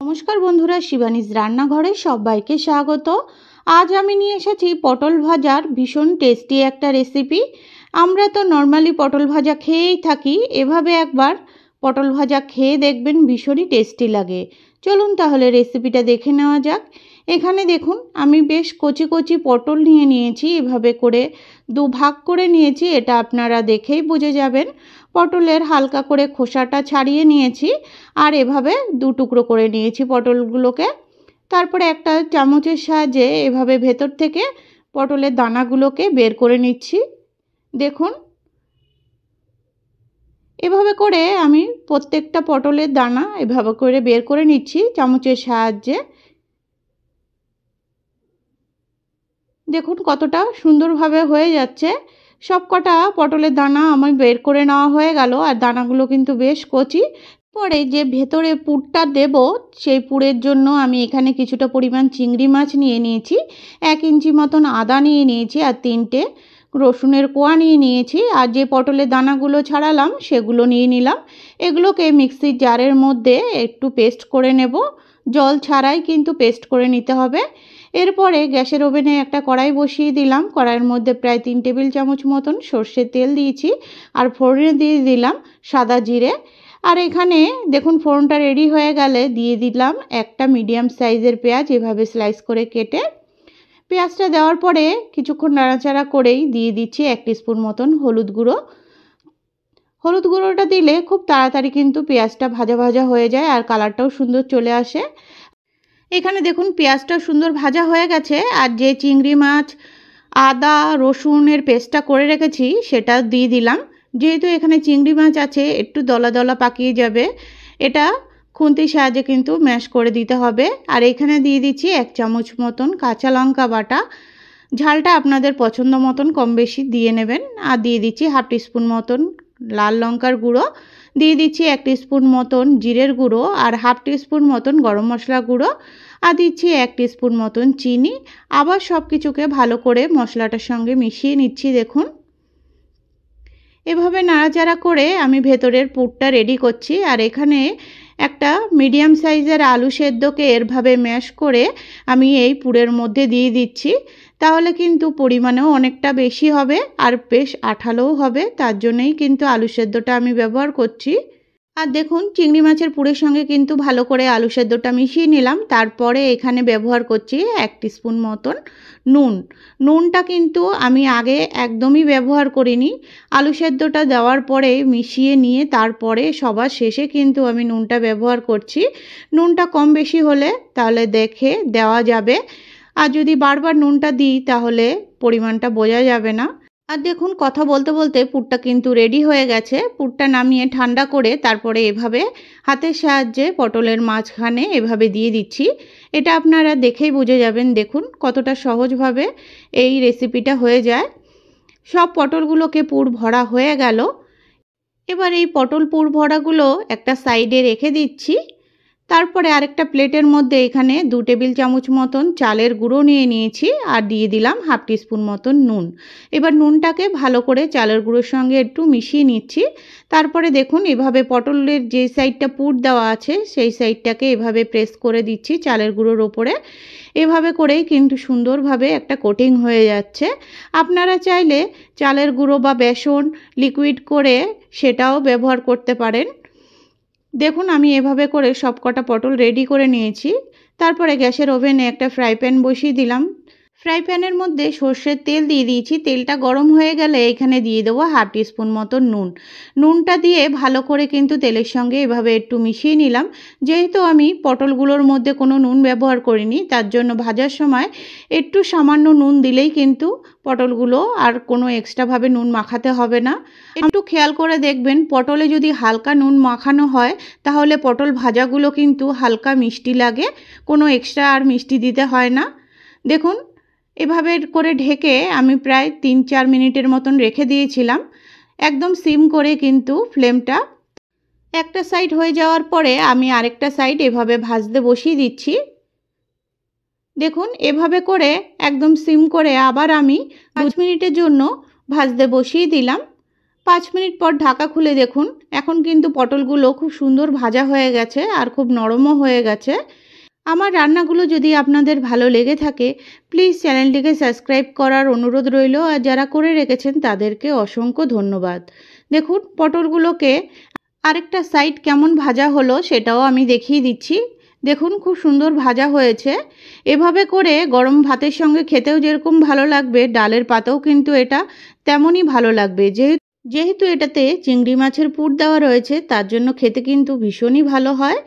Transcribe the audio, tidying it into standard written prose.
नमस्कार बंधुरा शिवानीज रान्नाघरे सबाइके स्वागत। आज आमी निये एसेछि पटल भाजार भीषण टेस्टी एकटा रेसिपि। आमरा तो नर्माली पटल भाजा खेयेई थाकी, एभावे एकबार पटल भाजा खेये देखबेन, भीषण टेस्टी लागे। चलुन ताहले रेसिपिटा देखे नेওয়া যাক। एखाने देखुन आमी बेश कचि कचि पटल निये निয়েছি, एभावे करे दो भाग करे निয়েছি। এটা আপনারা দেখেই বুঝে যাবেন। পটলের হালকা করে খোসাটা ছাড়িয়ে নিয়েছি আর এভাবে দু টুকরো করে নিয়েছি পটলগুলোকে। তারপরে একটা চামচের সাহায্যে এভাবে ভেতর থেকে পটলের দানাগুলোকে বের করে নিচ্ছি। দেখুন এভাবে করে আমি প্রত্যেকটা পটলের দানা এভাবে করে বের করে নিচ্ছি চামচের সাহায্যে। দেখুন কতটা সুন্দরভাবে হয়ে যাচ্ছে। সবকটা পটলের দানা আমার বের করে নেওয়া হয়ে গেল আর দানাগুলো কিন্তু বেশ কচি। পরে যে ভেতরে পুরটা দেব সেই পুরের জন্য আমি এখানে কিছুটা পরিমাণ চিংড়ি মাছ নিয়ে নিয়েছি, 1 ইঞ্চি মতন আদা নিয়ে নিয়েছি আর 3টে রসুনের কোয়া নিয়ে নিয়েছি। আর যে পটলের দানাগুলো ছাড়ালাম সেগুলো নিয়ে নিলাম। এগুলোকে মিক্সির জারের মধ্যে একটু পেস্ট করে নেব, জল ছাড়াই কিন্তু পেস্ট করে নিতে হবে। এরপরে গ্যাসের ওভেনে একটা কড়াই বসিয়ে দিলাম। কড়াইয়ের মধ্যে প্রায় 3 টেবিল চামচ মতন সর্ষের তেল দিয়েছি আর ফোড়নে দিয়ে দিলাম সাদা জিরে। আর এখানে দেখুন ফোড়নটা রেডি হয়ে গেলে দিয়ে দিলাম একটা মিডিয়াম সাইজের পেঁয়াজ এভাবে স্লাইস করে কেটে। পেঁয়াজটা দেওয়ার পরে কিছুক্ষণ নাড়াচাড়া করেই দিয়ে দিচ্ছি 1 টিস্পুন মতন হলুদ গুঁড়ো। হলুদ গুঁড়োটা দিলে খুব তাড়াতাড়ি কিন্তু পেঁয়াজটা ভাজা ভাজা হয়ে যায় আর কালারটাও সুন্দর চলে আসে। এখানে দেখুন পেঁয়াজটা সুন্দর ভাজা হয়ে গেছে আর যে চিংড়ি মাছ আদা রসুনের পেস্টটা করে রেখেছি সেটা দিয়ে দিলাম। যেহেতু এখানে চিংড়ি মাছ আছে একটু দলা দলা পাকিয়ে যাবে, এটা খুন্তির সাহায্যে কিন্তু ম্যাশ করে দিতে হবে। আর এখানে দিয়ে দিচ্ছি 1 চামচ মতন কাঁচা লঙ্কা বাটা, ঝালটা আপনাদের পছন্দ মতন কম বেশি দিয়ে নেবেন। আর দিয়ে দিচ্ছি 1/2 টিস্পুন মতন লাল লঙ্কার গুঁড়ো, দিয়ে দিচ্ছি 1 টিস্পুন মতন জিরের গুঁড়ো আর 1/2 টিস্পুন মতন গরম মশলা গুঁড়ো আর দিচ্ছি 1 টিস্পুন মতন চিনি। আবার সব কিছুকে ভালো করে মশলাটার সঙ্গে মিশিয়ে নিচ্ছি। দেখুন এভাবে নাড়াচাড়া করে আমি ভেতরের পুরটা রেডি করছি। আর এখানে একটা মিডিয়াম সাইজের আলু সেদ্ধকে এরভাবে ম্যাশ করে আমি এই পুরের মধ্যে দিয়ে দিচ্ছি। তাহলে কিন্তু পরিমাণেও অনেকটা বেশি হবে আর বেশ আঠালোও হবে, তার জন্যই কিন্তু আলু সেদ্ধটা আমি ব্যবহার করছি। আর দেখুন চিংড়ি মাছের পুরের সঙ্গে কিন্তু ভালো করে আলু সেদ্ধটা মিশিয়ে নিলাম। তারপরে এখানে ব্যবহার করছি 1 টিস্পুন মতন নুন। নুনটা কিন্তু আমি আগে একদমই ব্যবহার করিনি, আলু সেদ্ধটা দেওয়ার পরে মিশিয়ে নিয়ে তারপরে সবার শেষে কিন্তু আমি নুনটা ব্যবহার করছি। নুনটা কম বেশি হলে তাহলে দেখে দেওয়া যাবে, আর যদি বারবার নুনটা দিই তাহলে পরিমাণটা বোঝা যাবে না। আর দেখুন কথা বলতে বলতে পুরটা কিন্তু রেডি হয়ে গেছে। পুরটা নামিয়ে ঠান্ডা করে তারপরে এভাবে হাতের সাহায্যে পটলের মাঝখানে এভাবে দিয়ে দিচ্ছি। এটা আপনারা দেখেই বুঝে যাবেন, দেখুন কতটা সহজভাবে এই রেসিপিটা হয়ে যায়। সব পটলগুলোকে পুর ভরা হয়ে গেল। এবার এই পটল পুর ভরাগুলো একটা সাইডে রেখে দিচ্ছি। তারপরে আরেকটা প্লেটের মধ্যে এখানে 2 টেবিল চামচ মতন চালের গুঁড়ো নিয়ে নিয়েছি আর দিয়ে দিলাম 1/2 টিস্পুন মতন নুন। এবার নুনটাকে ভালো করে চালের গুঁড়োর সঙ্গে একটু মিশিয়ে নিচ্ছি। তারপরে দেখুন এভাবে পটলের যে সাইডটা পুর দেওয়া আছে সেই সাইডটাকে এভাবে প্রেস করে দিচ্ছি চালের গুঁড়োর ওপরে। এভাবে করেই কিন্তু সুন্দরভাবে একটা কোটিং হয়ে যাচ্ছে। আপনারা চাইলে চালের গুঁড়ো বা বেসন লিকুইড করে সেটাও ব্যবহার করতে পারেন। দেখুন আমি এভাবে করে সবকটা পটল রেডি করে নিয়েছি। তারপরে গ্যাসের ওভেনে একটা ফ্রাই প্যান বসিয়ে দিলাম। ফ্রাই প্যানের মধ্যে সর্ষের তেল দিয়ে দিয়েছি। তেলটা গরম হয়ে গেলে এখানে দিয়ে দেবো 1/2 টিস্পুন মতন নুন। নুনটা দিয়ে ভালো করে কিন্তু তেলের সঙ্গে এভাবে একটু মিশিয়ে নিলাম। যেহেতু আমি পটলগুলোর মধ্যে কোনো নুন ব্যবহার করিনি, তার জন্য ভাজার সময় একটু সামান্য নুন দিলেই কিন্তু পটলগুলো আর কোনো এক্সট্রাভাবে নুন মাখাতে হবে না। একটু খেয়াল করে দেখবেন পটলে যদি হালকা নুন মাখানো হয় তাহলে পটল ভাজাগুলো কিন্তু হালকা মিষ্টি লাগে, কোনো এক্সট্রা আর মিষ্টি দিতে হয় না। দেখুন এভাবে করে ঢেকে আমি প্রায় 3-4 মিনিটের মতন রেখে দিয়েছিলাম, একদম সিম করে কিন্তু ফ্লেমটা। একটা সাইড হয়ে যাওয়ার পরে আমি আরেকটা সাইড এভাবে ভাজতে বসিয়ে দিচ্ছি। দেখুন এভাবে করে একদম সিম করে আবার আমি 5 মিনিটের জন্য ভাজতে বসিয়ে দিলাম। 5 মিনিট পর ঢাকা খুলে দেখুন, এখন কিন্তু পটলগুলো খুব সুন্দর ভাজা হয়ে গেছে আর খুব নরমও হয়ে গেছে। আমার রান্নাগুলো যদি আপনাদের ভালো লেগে থাকে প্লিজ চ্যানেলটিকে সাবস্ক্রাইব করার অনুরোধ রইল, আর যারা করে রেখেছেন তাদেরকে অসংখ্য ধন্যবাদ। দেখুন পটলগুলোকে আরেকটা সাইড কেমন ভাজা হলো সেটাও আমি দেখিয়ে দিচ্ছি। দেখুন খুব সুন্দর ভাজা হয়েছে। এভাবে করে গরম ভাতের সঙ্গে খেতেও যেরকম ভালো লাগবে, ডালের পাতাও কিন্তু এটা তেমনই ভালো লাগবে। যেহেতু এটাতে চিংড়ি মাছের পুর দেওয়া রয়েছে তার জন্য খেতে কিন্তু ভীষণই ভালো হয়।